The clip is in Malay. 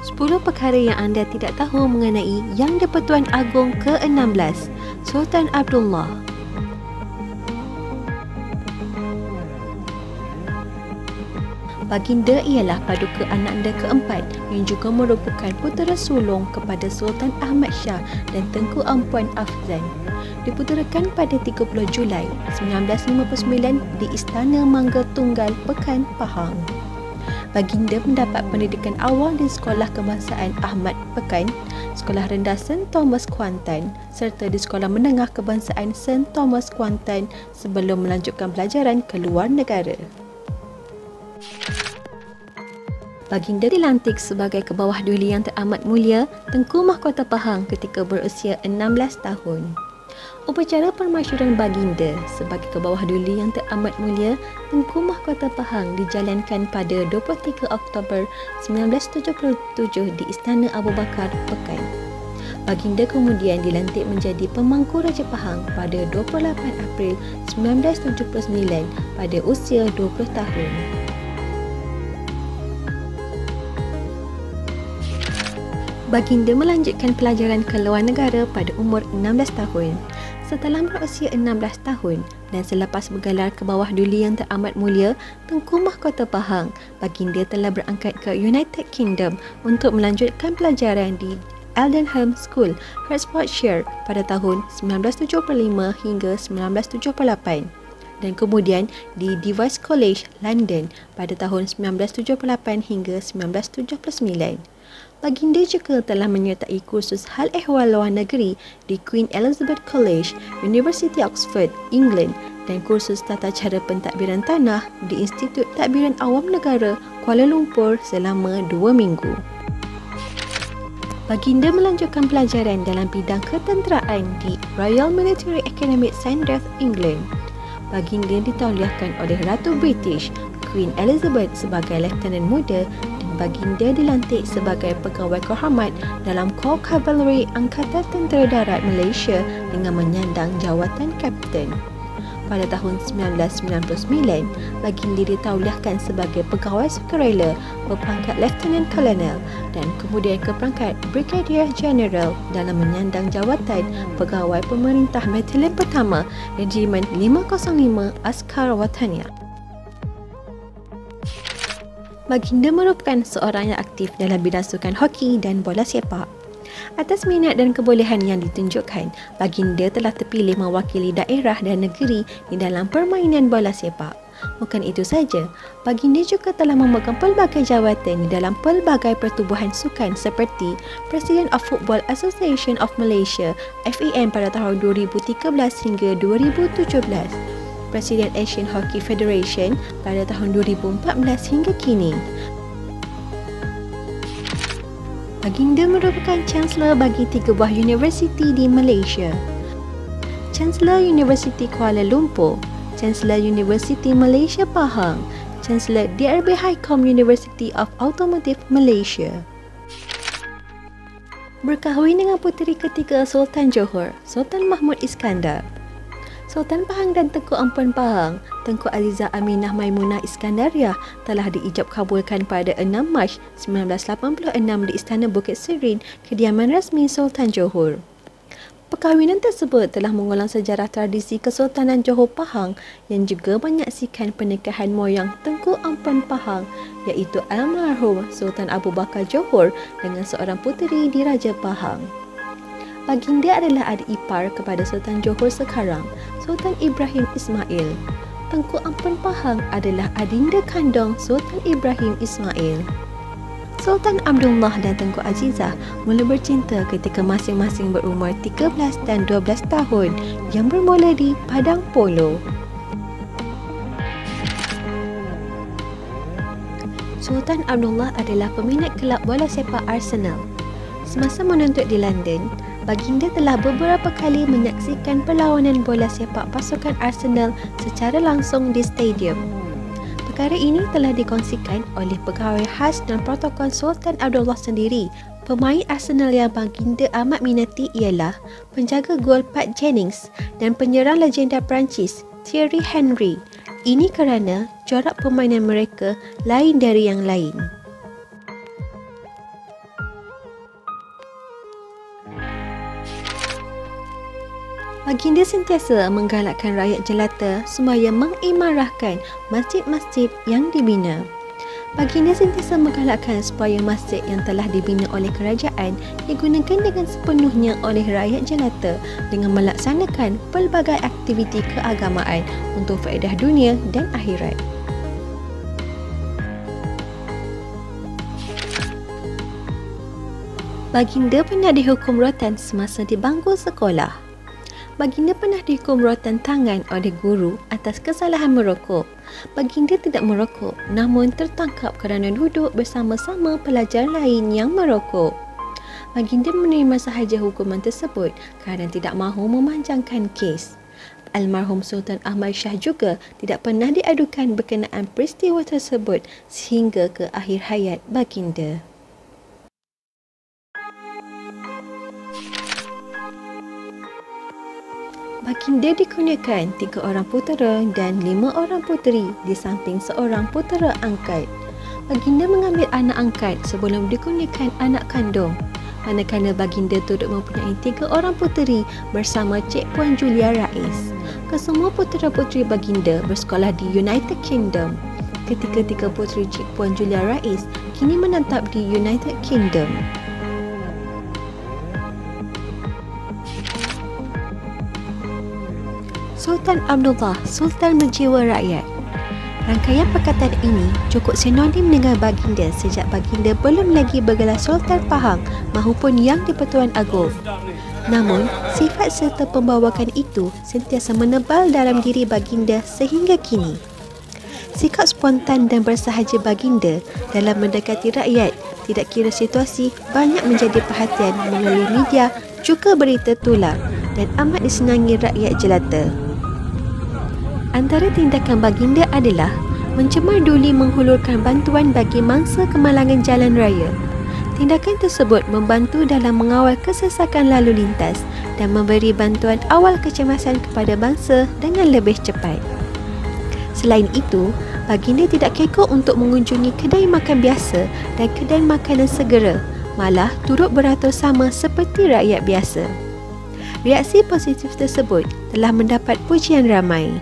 Sepuluh perkara yang anda tidak tahu mengenai Yang di-Pertuan Agong ke-16, Sultan Abdullah. Baginda ialah paduka ananda keempat yang juga merupakan putera sulung kepada Sultan Ahmad Shah dan Tengku Ampuan Afzan. Diputerakan pada 30 Julai 1959 di Istana Mangga Tunggal, Pekan, Pahang. Baginda mendapat pendidikan awal di Sekolah Kebangsaan Ahmad Pekan, Sekolah Rendah St. Thomas Kuantan serta di Sekolah Menengah Kebangsaan St. Thomas Kuantan sebelum melanjutkan pelajaran ke luar negara. Baginda dilantik sebagai Kebawah Duli Yang Teramat Mulia Tengku Mahkota Pahang ketika berusia 16 tahun. Upacara permasyuran Baginda sebagai Kebawah Duli Yang Teramat Mulia Tengku Mahkota Pahang dijalankan pada 23 Oktober 1977 di Istana Abu Bakar, Pekan. Baginda kemudian dilantik menjadi Pemangku Raja Pahang pada 28 April 1979 pada usia 20 tahun. Baginda melanjutkan pelajaran ke luar negara pada umur 16 tahun. Setelah berusia 16 tahun dan selepas bergelar Kebawah Duli Yang Teramat Mulia Tengku Mahkota Pahang, Baginda telah berangkat ke United Kingdom untuk melanjutkan pelajaran di Aldenham School, Hertfordshire pada tahun 1975 hingga 1978 dan kemudian di Device College, London pada tahun 1978 hingga 1979. Baginda juga telah menyertai kursus hal ehwal luar negeri di Queen Elizabeth College, University Oxford, England dan kursus tata cara pentadbiran tanah di Institut Tadbiran Awam Negara, Kuala Lumpur selama 2 minggu. Baginda melanjutkan pelajaran dalam bidang ketenteraan di Royal Military Academy Sandhurst, England. Baginda ditauliahkan oleh Ratu British, Queen Elizabeth sebagai Lieutenant Muda dan Baginda dilantik sebagai pegawai kehormat dalam Corps Cavalry Angkatan Tentera Darat Malaysia dengan menyandang jawatan Kapten. Pada tahun 1999, Baginda ditauliahkan sebagai pegawai sukarela berpangkat Lieutenant Colonel dan kemudian ke pangkat Brigadier General dalam menyandang jawatan Pegawai Pemerintah Batalion Pertama Regimen 505 Askar Wataniah. Baginda merupakan seorang yang aktif dalam bidang sukan hoki dan bola sepak. Atas minat dan kebolehan yang ditunjukkan, Baginda telah terpilih mewakili daerah dan negeri di dalam permainan bola sepak. Bukan itu saja, Baginda juga telah memegang pelbagai jawatan di dalam pelbagai pertubuhan sukan seperti President of Football Association of Malaysia (FAM) pada tahun 2013 hingga 2017. Presiden Asian Hockey Federation pada tahun 2014 hingga kini. Baginda merupakan Chancellor bagi 3 buah universiti di Malaysia. Chancellor University Kuala Lumpur, Chancellor University Malaysia Pahang, Chancellor DRB Highcom University of Automotive Malaysia. Berkahwin dengan puteri ketiga Sultan Johor, Sultan Mahmud Iskandar. Sultan Pahang dan Tengku Ampuan Pahang, Tengku Aliza Aminah Maimunah Iskandariah telah diijab kabulkan pada 6 Mac 1986 di Istana Bukit Serene, kediaman rasmi Sultan Johor. Perkahwinan tersebut telah mengulang sejarah tradisi Kesultanan Johor Pahang yang juga menyaksikan pernikahan moyang Tengku Ampuan Pahang iaitu almarhum Sultan Abu Bakar Johor dengan seorang puteri Diraja Pahang. Baginda adalah adik ipar kepada Sultan Johor sekarang, Sultan Ibrahim Ismail. Tengku Ampuan Pahang adalah adinda kandung Sultan Ibrahim Ismail. Sultan Abdullah dan Tengku Azizah mula bercinta ketika masing-masing berumur 13 dan 12 tahun yang bermula di Padang Polo. Sultan Abdullah adalah peminat kelab bola sepak Arsenal. Semasa menuntut di London, Baginda telah beberapa kali menyaksikan perlawanan bola sepak pasukan Arsenal secara langsung di stadium. Perkara ini telah dikongsikan oleh pegawai khas dan protokol Sultan Abdullah sendiri. Pemain Arsenal yang baginda amat minati ialah penjaga gol Pat Jennings dan penyerang legenda Perancis Thierry Henry. Ini kerana corak permainan mereka lain dari yang lain. Baginda sentiasa menggalakkan rakyat jelata supaya mengimarahkan masjid-masjid yang dibina. Baginda sentiasa menggalakkan supaya masjid yang telah dibina oleh kerajaan digunakan dengan sepenuhnya oleh rakyat jelata dengan melaksanakan pelbagai aktiviti keagamaan untuk faedah dunia dan akhirat. Baginda pernah dihukum rotan semasa di bangku sekolah. Baginda pernah dihukum rotan tangan oleh guru atas kesalahan merokok. Baginda tidak merokok namun tertangkap kerana duduk bersama-sama pelajar lain yang merokok. Baginda menerima sahaja hukuman tersebut kerana tidak mahu memanjangkan kes. Almarhum Sultan Ahmad Shah juga tidak pernah diadukan berkenaan peristiwa tersebut sehingga ke akhir hayat baginda. Baginda dikurniakan 3 orang putera dan 5 orang puteri di samping seorang putera angkat. Baginda mengambil anak angkat sebelum dikurniakan anak kandung. Manakala baginda turut mempunyai 3 orang puteri bersama Cik Puan Julia Rais. Kesemua putera-puteri baginda bersekolah di United Kingdom. Ketiga-tiga puteri Cik Puan Julia Rais kini menetap di United Kingdom. Sultan Abdullah, Sultan berjiwa rakyat. Rangkaian perkataan ini cukup sinonim dengan baginda sejak baginda belum lagi bergelar Sultan Pahang mahupun Yang di-Pertuan Agong. Namun, sifat serta pembawakan itu sentiasa menebal dalam diri baginda sehingga kini. Sikap spontan dan bersahaja baginda dalam mendekati rakyat tidak kira situasi banyak menjadi perhatian melalui media juga berita tular dan amat disenangi rakyat jelata. Antara tindakan baginda adalah mencemar-duli menghulurkan bantuan bagi mangsa kemalangan jalan raya. Tindakan tersebut membantu dalam mengawal kesesakan lalu lintas dan memberi bantuan awal kecemasan kepada bangsa dengan lebih cepat. Selain itu, baginda tidak kekok untuk mengunjungi kedai makan biasa dan kedai makanan segera, malah turut beratur sama seperti rakyat biasa. Reaksi positif tersebut telah mendapat pujian ramai.